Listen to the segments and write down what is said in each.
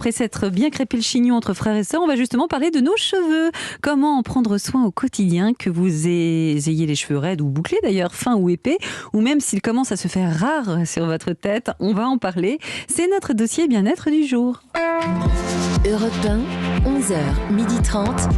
Après s'être bien crêpé le chignon entre frères et sœurs, on va justement parler de nos cheveux. Comment en prendre soin au quotidien, que vous ayez les cheveux raides ou bouclés d'ailleurs, fins ou épais, ou même s'ils commencent à se faire rares sur votre tête, on va en parler. C'est notre dossier bien-être du jour. Europe 1, 11h30.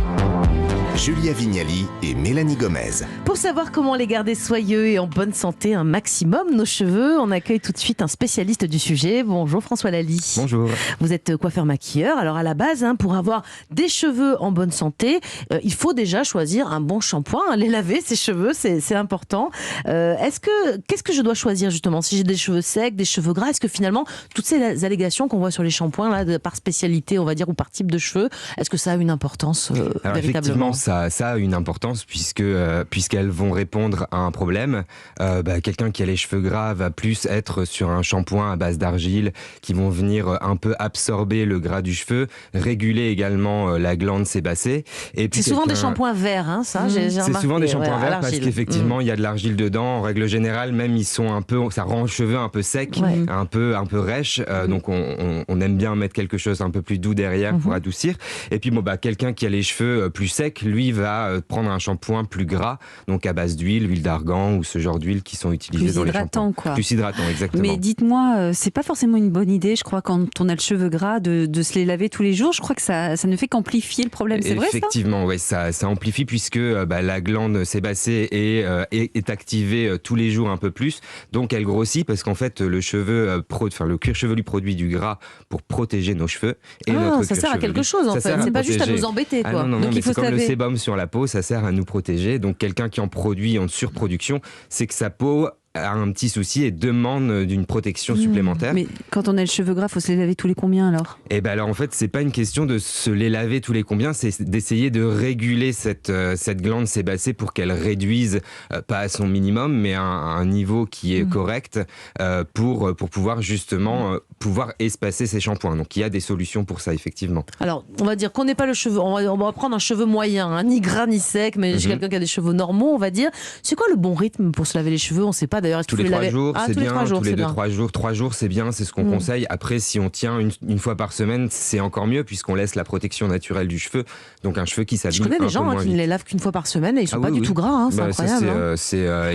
Julia Vignali et Mélanie Gomez. Pour savoir comment les garder soyeux et en bonne santé un maximum, nos cheveux, on accueille tout de suite un spécialiste du sujet. Bonjour François Lally. Bonjour. Vous êtes coiffeur-maquilleur. Alors à la base, pour avoir des cheveux en bonne santé, il faut déjà choisir un bon shampoing, les laver, ses cheveux, c'est important. Qu'est-ce que je dois choisir justement si j'ai des cheveux secs, des cheveux gras? Est-ce que finalement, toutes ces allégations qu'on voit sur les shampoings, là, par spécialité, on va dire, ou par type de cheveux, est-ce que ça a une importance Alors, véritablement? effectivement, ça a une importance puisqu'elles vont répondre à un problème. Quelqu'un qui a les cheveux gras va plus être sur un shampoing à base d'argile qui vont venir un peu absorber le gras du cheveu, réguler également la glande sébacée. Et puis c'est souvent des shampoings verts, ça j'ai c'est remarqué. souvent des shampoings verts parce qu'effectivement il y a de l'argile dedans. En règle générale, même ils sont ça rend le cheveu un peu sec, un peu rêche. Donc on aime bien mettre quelque chose un peu plus doux derrière pour adoucir. Et puis quelqu'un qui a les cheveux plus secs, lui va prendre un shampoing plus gras, donc à base d'huile d'argan ou ce genre d'huile qui sont utilisés dans les shampoings. Plus hydratant, exactement. Mais dites-moi, c'est pas forcément une bonne idée, je crois, quand on a le cheveu gras, de se les laver tous les jours. Je crois que ça ne fait qu'amplifier le problème, c'est vrai ça ? Effectivement, ouais, ça amplifie puisque la glande sébacée est activée tous les jours un peu plus, donc elle grossit parce qu'en fait le cuir chevelu produit du gras pour protéger nos cheveux et notre ça cuir sert à chevelu. quelque chose en fait, c'est pas juste à nous embêter quoi. Non, donc mais il faut c'est se comme le laver. sébum sur la peau, ça sert à nous protéger. Donc quelqu'un qui en produit en surproduction, c'est que sa peau a un petit souci et demande d'une protection supplémentaire. Mais quand on a le cheveu gras, faut se les laver tous les combien alors ? Alors en fait, c'est pas une question de se les laver tous les combien, c'est d'essayer de réguler cette glande sébacée pour qu'elle réduise, pas à son minimum, mais à un niveau qui est correct pour pouvoir justement pouvoir espacer ses shampoings. Donc il y a des solutions pour ça, effectivement. Alors, on va dire qu'on n'est pas le cheveu, on va prendre un cheveu moyen, ni gras ni sec, mais j'ai quelqu'un qui a des cheveux normaux, on va dire. C'est quoi le bon rythme pour se laver les cheveux ? On sait pas d'ailleurs. Tous les 3 jours, c'est bien. Tous les 2-3 jours. 3 jours, c'est bien, c'est ce qu'on conseille. Après, si on tient une fois par semaine, c'est encore mieux puisqu'on laisse la protection naturelle du cheveu. Donc un cheveu qui s'abîme un peu moins vite. Je connais des gens qui ne les lavent qu'une fois par semaine et ils sont pas du tout gras, c'est incroyable.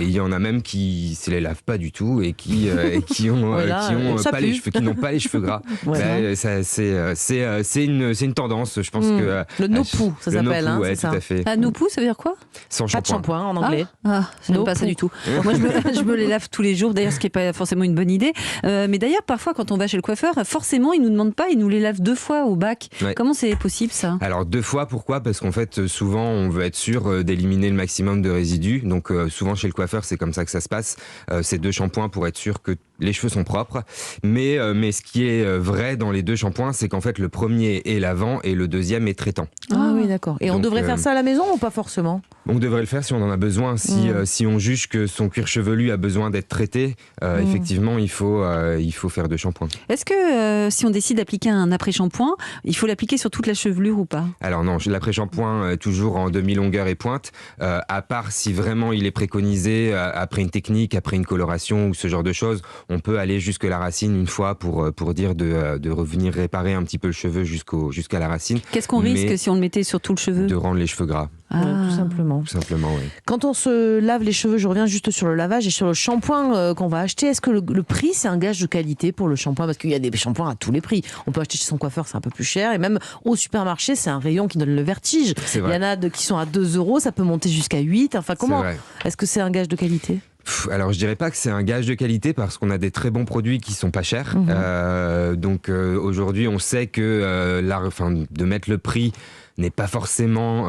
Il y en a même qui se les lavent pas du tout et qui ont pas les cheveux gras. C'est une tendance, je pense que le no-poo, ça s'appelle, c'est ça. tout à fait. No-poo, ça veut dire quoi ? Sans Pas de shampoing. shampoing en anglais. Je n'aime pas ça du tout. Moi, je me les lave tous les jours, d'ailleurs, ce qui n'est pas forcément une bonne idée. Mais d'ailleurs, parfois, quand on va chez le coiffeur, forcément, il ne nous demande pas, il nous les lave 2 fois au bac. Ouais. Comment c'est possible, ça ? Alors, 2 fois, pourquoi ? Parce qu'en fait, souvent, on veut être sûr d'éliminer le maximum de résidus. Donc, souvent, chez le coiffeur, c'est comme ça que ça se passe. C'est 2 shampoings pour être sûr que les cheveux sont propres. Mais ce qui est vrai dans les 2 shampoings, c'est qu'en fait, le premier est lavant et le deuxième est traitant. Ah oui, d'accord. Et on devrait faire ça à la maison ou pas forcément ? On devrait le faire si on en a besoin. Si on juge que son cuir chevelu a besoin d'être traité, effectivement, il faut faire 2 shampoings. Est-ce que si on décide d'appliquer un après-shampoing, il faut l'appliquer sur toute la chevelure ou pas ? Alors non, l'après-shampoing toujours en demi-longueur et pointe, à part si vraiment il est préconisé après une technique, après une coloration ou ce genre de choses, on peut aller jusque la racine une fois pour dire de revenir réparer un petit peu le cheveu jusqu'à la racine. Qu'est-ce qu'on risque si on le mettait sur tout le cheveu ? De rendre les cheveux gras. Tout simplement. Tout simplement, oui. Quand on se lave les cheveux, je reviens juste sur le lavage et sur le shampoing qu'on va acheter. Est-ce que le prix, c'est un gage de qualité pour le shampoing ? Parce qu'il y a des shampoings à tous les prix. On peut acheter chez son coiffeur, c'est un peu plus cher. Et même au supermarché, c'est un rayon qui donne le vertige. Il y en a qui sont à 2 €, ça peut monter jusqu'à 8. Enfin, comment ? Est-ce que c'est un gage de qualité ? Alors je dirais pas que c'est un gage de qualité parce qu'on a des très bons produits qui sont pas chers. Donc aujourd'hui on sait que de mettre le prix n'est pas forcément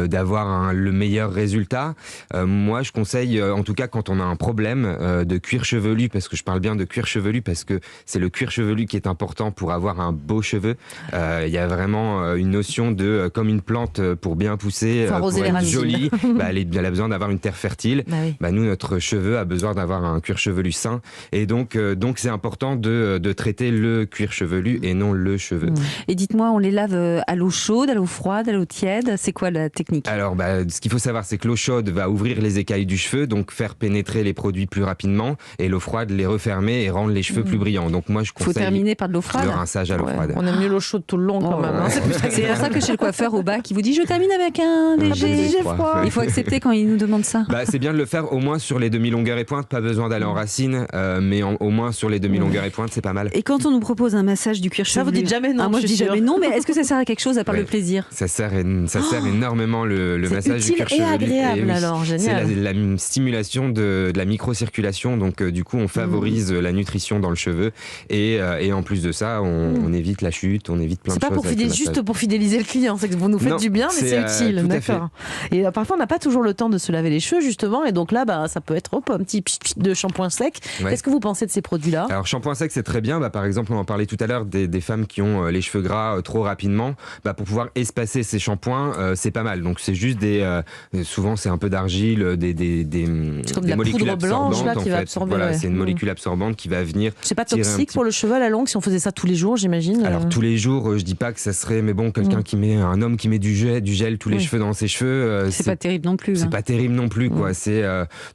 d'avoir le meilleur résultat. Moi, je conseille, en tout cas quand on a un problème de cuir chevelu, parce que je parle bien de cuir chevelu, parce que c'est le cuir chevelu qui est important pour avoir un beau cheveu. Il y a vraiment une notion de, comme une plante pour bien pousser, pour être jolie, elle a besoin d'avoir une terre fertile. Nous, notre cheveu a besoin d'avoir un cuir chevelu sain. Et donc c'est important de traiter le cuir chevelu et non le cheveu. Et dites-moi, on les lave à l'eau chaude, à l'eau froide? froide, à l'eau tiède? C'est quoi la technique? Alors, ce qu'il faut savoir, c'est que l'eau chaude va ouvrir les écailles du cheveu, donc faire pénétrer les produits plus rapidement, et l'eau froide les refermer et rendre les cheveux plus brillants. Donc moi, je Faut conseille terminer par de l'eau froide. le rinçage à l'eau Ouais, froide. on aime mieux l'eau chaude tout le long quand même. Hein. C'est plus C'est agréable. pour ça que chez le coiffeur au bas qui vous dit je termine avec un léger froid. Il faut accepter quand il nous demande ça. C'est bien de le faire au moins sur les demi-longueurs et pointes, pas besoin d'aller en racine, mais au moins sur les demi-longueurs et pointes, c'est pas mal. Et quand on nous propose un massage du cuir chevelu, Ça, vous dites jamais non, moi je je dis suis jamais sûre. non, mais est-ce que ça sert à quelque chose à part Ouais. le plaisir? Ça sert énormément le C'est massage du utile cuir et chevelu. agréable, oui. alors, C'est génial. la stimulation de la microcirculation, donc du coup on favorise la nutrition dans le cheveu et en plus de ça on évite la chute, on évite plein C'est de pas choses. pour avec le juste massage. pour fidéliser le client, c'est que vous nous faites Non, du bien, mais c'est c'est, utile, tout à fait. d'accord. Et parfois on n'a pas toujours le temps de se laver les cheveux justement, et donc là ça peut être un petit pchit de shampoing sec. Ouais. Qu'est-ce que vous pensez de ces produits-là? Alors shampoing sec c'est très bien, par exemple on en parlait tout à l'heure des femmes qui ont les cheveux gras trop rapidement, pour pouvoir espacer ces shampoings c'est pas mal, donc c'est juste souvent c'est un peu d'argile, C'est comme de des la molécules poudre blanche là absorbantes, qui en va fait. absorber. Voilà, ouais. c'est une molécule absorbante qui va venir. C'est pas tirer un toxique petit pour le cheveu à la longue si on faisait ça tous les jours, j'imagine. Alors tous les jours, je dis pas que ça serait, mais bon, un homme qui met du gel tous les Oui. cheveux dans ses cheveux, C'est pas terrible non plus. c'est hein. pas terrible non plus, quoi. C'est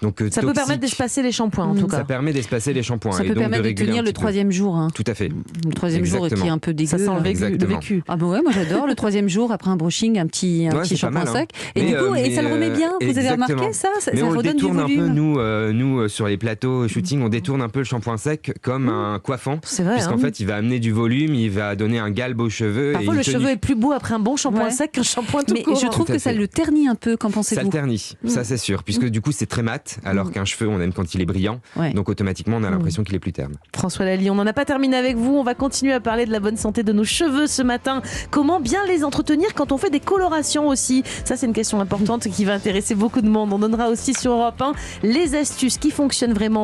donc Ça peut toxique. permettre d'espacer les shampoings en tout cas. Ça permet d'espacer les shampoings. Ça et peut donc permettre de réguler tenir un le petit peu. 3e jour. hein. Tout à fait. Le 3e jour qui Exactement. est un peu dégueu. Ça sent le hein. Exactement. vécu. Ah bah ouais, moi j'adore le 3e jour après un brushing, un petit Ouais, c'est shampoing pas mal, hein. sec. Et Mais, du coup, et ça le remet bien. Vous avez exactement. remarqué ça? Ça Mais on le redonne du détourne un peu, volume. nous sur les plateaux shooting, on détourne un peu le shampoing sec comme un coiffant. C'est vrai. Puisqu'en hein. fait, il va amener du volume, il va donner un galbe aux cheveux. Parfois et le une tenue. cheveu est plus beau après un bon shampoing Ouais. sec qu'un shampoing tout Mais court. je trouve Tout à que ça fait. le ternit un peu. Qu'en Ça pensez-vous? le ternit, ça c'est sûr, puisque du coup c'est très mat, alors qu'un cheveu on aime quand il est brillant, Ouais. donc automatiquement on a l'impression qu'il est plus terne. François Lally, on n'en a pas terminé avec vous. On va continuer à parler de la bonne santé de nos cheveux ce matin. Comment bien les entretenir quand on fait des colorations aussi? Ça, c'est une question importante qui va intéresser beaucoup de monde. On donnera aussi sur Europe 1 les astuces qui fonctionnent vraiment